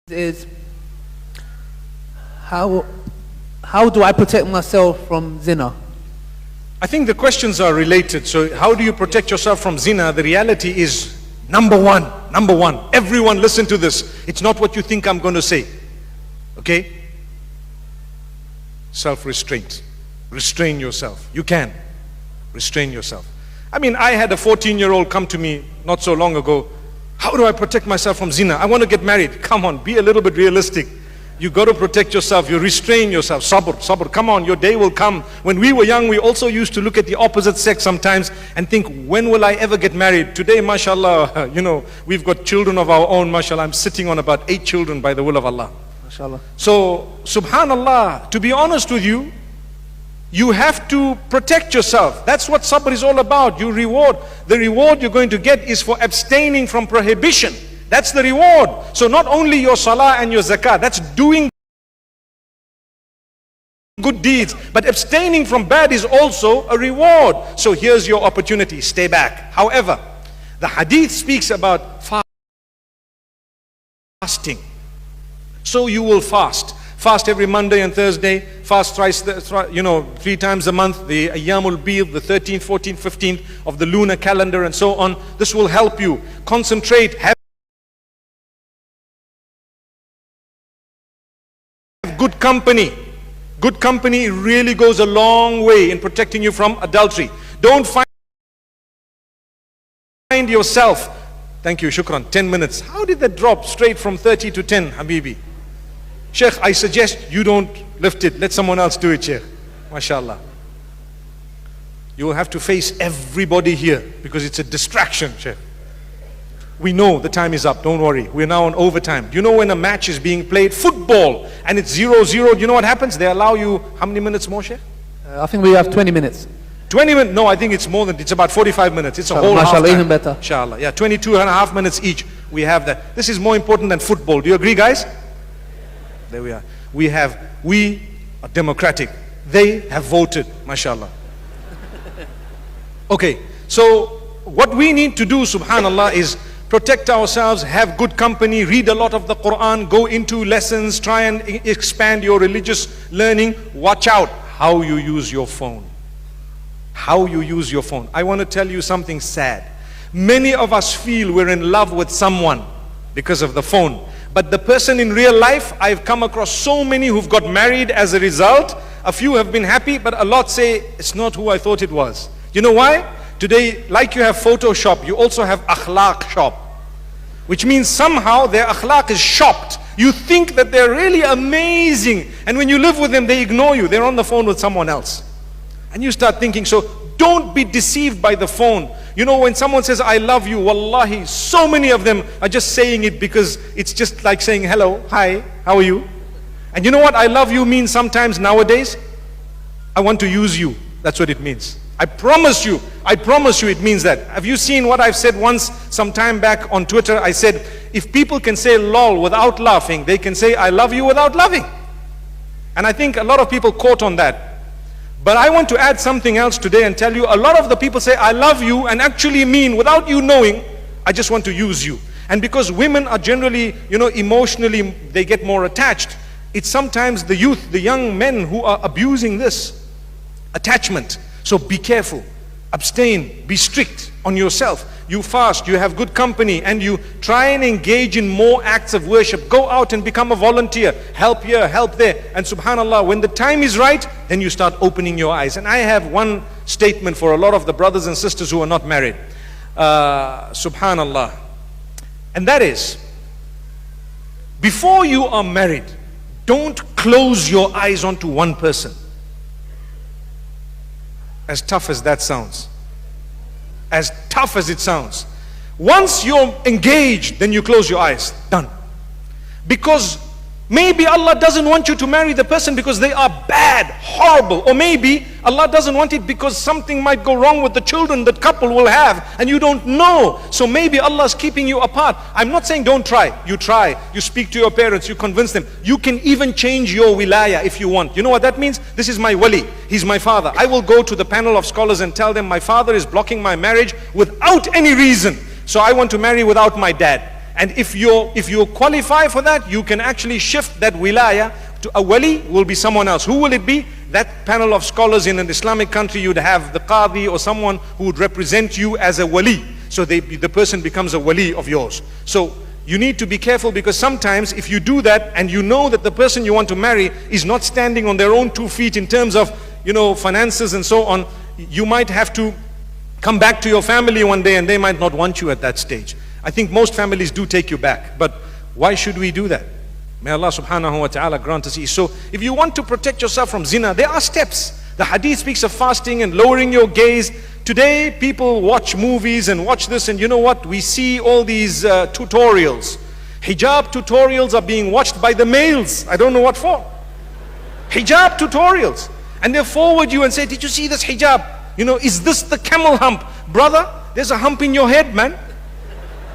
Is how do I protect myself from zina? I think the questions are related. So how do you protect yourself from zina? The reality is number one, everyone listen to this. It's not what you think I'm going to say. Okay? Self-restraint. Restrain yourself. You can. Restrain yourself. I mean, I had a 14-year-old come to me not so long ago. How do I protect myself from zina? I want to get married. Come on, be a little bit realistic. You got to protect yourself. You restrain yourself. Sabr. Come on, your day will come. When we were young, we also used to look at the opposite sex sometimes and think, when will I ever get married? Today, mashallah, we've got children of our own, mashallah. I'm sitting on about 8 children by the will of Allah. Mashallah. So, subhanallah, to be honest with you, you have to protect yourself. That's what sabr is all about. The reward you're going to get is for abstaining from prohibition. That's the reward. So not only your salah and your zakah, that's doing good deeds, but abstaining from bad is also a reward. So here's your opportunity, stay back. However, the hadith speaks about fasting. So you will fast. Fast every Monday and Thursday, fast thrice, 3 times a month, the Ayyamul Bid, the 13th, 14th, 15th of the lunar calendar and so on. This will help you concentrate, have good company. Good company really goes a long way in protecting you from adultery. Don't find yourself, thank you, shukran, 10 minutes. How did that drop straight from 30 to 10, Habibi? Sheikh, I suggest you don't lift it. Let someone else do it, Sheikh. MashaAllah. You will have to face everybody here because it's a distraction, Sheikh. We know the time is up. Don't worry. We're now on overtime. Do you know when a match is being played? Football. And it's 0-0. Do you know what happens? They allow you how many minutes more, Sheikh? I think we have 20 minutes. 20 minutes? No, I think it's more than, it's about 45 minutes. It's a whole half time. Even better. Inshallah. Yeah, 22 and a half minutes each. We have that. This is more important than football. Do you agree, guys? There we are. We are democratic. They have voted, mashallah. Okay, so what we need to do, subhanallah, is protect ourselves, have good company, read a lot of the Quran, go into lessons, try and expand your religious learning. Watch out how you use your phone. How you use your phone. I want to tell you something sad. Many of us feel we're in love with someone because of the phone. But the person in real life, I've come across so many who've got married as a result. A few have been happy, but a lot say, it's not who I thought it was. You know why? Today, like you have Photoshop, you also have akhlaq shop. Which means somehow their akhlaq is shopped. You think that they're really amazing. And when you live with them, they ignore you. They're on the phone with someone else. And you start thinking, so don't be deceived by the phone. You know, when someone says, I love you, wallahi, so many of them are just saying it because it's just like saying, hello, hi, how are you? And you know what I love you means sometimes nowadays? I want to use you. That's what it means. I promise you it means that. Have you seen what I've said once, some time back on Twitter? I said, if people can say lol without laughing, they can say, I love you without loving. And I think a lot of people caught on that. But I want to add something else today and tell you, a lot of the people say, I love you, and actually mean, without you knowing, I just want to use you. And because women are generally, emotionally, they get more attached, it's sometimes the youth, the young men who are abusing this attachment. So be careful, abstain, be strict on yourself. You fast, you have good company, and you try and engage in more acts of worship. Go out and become a volunteer. Help here, help there. And subhanallah, when the time is right, then you start opening your eyes. And I have one statement for a lot of the brothers and sisters who are not married. Subhanallah. And that is, before you are married, don't close your eyes onto one person. As tough as that sounds. As tough as it sounds. Once you're engaged, then you close your eyes. Done. Because maybe Allah doesn't want you to marry the person because they are bad, horrible. Or maybe Allah doesn't want it because something might go wrong with the children that couple will have and you don't know. So maybe Allah is keeping you apart. I'm not saying don't try. You try. You speak to your parents. You convince them. You can even change your wilaya if you want. You know what that means? This is my wali. He's my father. I will go to the panel of scholars and tell them my father is blocking my marriage without any reason. So I want to marry without my dad. And if you qualify for that, you can actually shift that wilaya to a wali will be someone else. Who will it be? That panel of scholars in an Islamic country, you'd have the qadi or someone who would represent you as a wali. So the person becomes a wali of yours. So you need to be careful, because sometimes if you do that and you know that the person you want to marry is not standing on their own 2 feet in terms of, finances and so on, you might have to come back to your family one day and they might not want you at that stage. I think most families do take you back, but why should we do that? May Allah subhanahu wa ta'ala grant us ease. So if you want to protect yourself from zina, there are steps. The hadith speaks of fasting and lowering your gaze. Today people watch movies and watch this, and you know what? We see all these tutorials. Hijab tutorials are being watched by the males. I don't know what for. Hijab tutorials. And they forward you and say, did you see this hijab? Is this the camel hump? Brother, there's a hump in your head, man.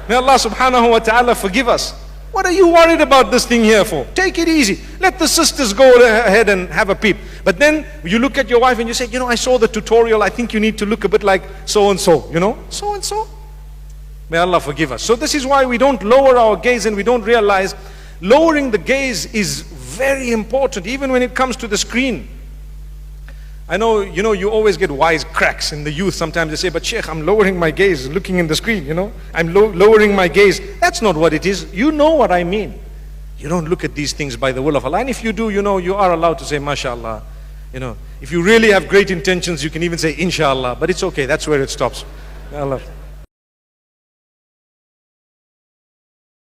May Allah subhanahu wa ta'ala forgive us. What are you worried about this thing here for? Take it easy. Let the sisters go ahead and have a peep. But then you look at your wife and you say, I saw the tutorial. I think you need to look a bit like so-and-so, so-and-so. May Allah forgive us. So this is why we don't lower our gaze, and we don't realize lowering the gaze is very important, even when it comes to the screen. I know, you always get wise cracks in the youth. Sometimes they say, but Sheikh, I'm lowering my gaze, looking in the screen, I'm lowering my gaze. That's not what it is. You know what I mean. You don't look at these things by the will of Allah. And if you do, you are allowed to say, MashaAllah. If you really have great intentions, you can even say, Inshallah. But it's okay. That's where it stops. Allah.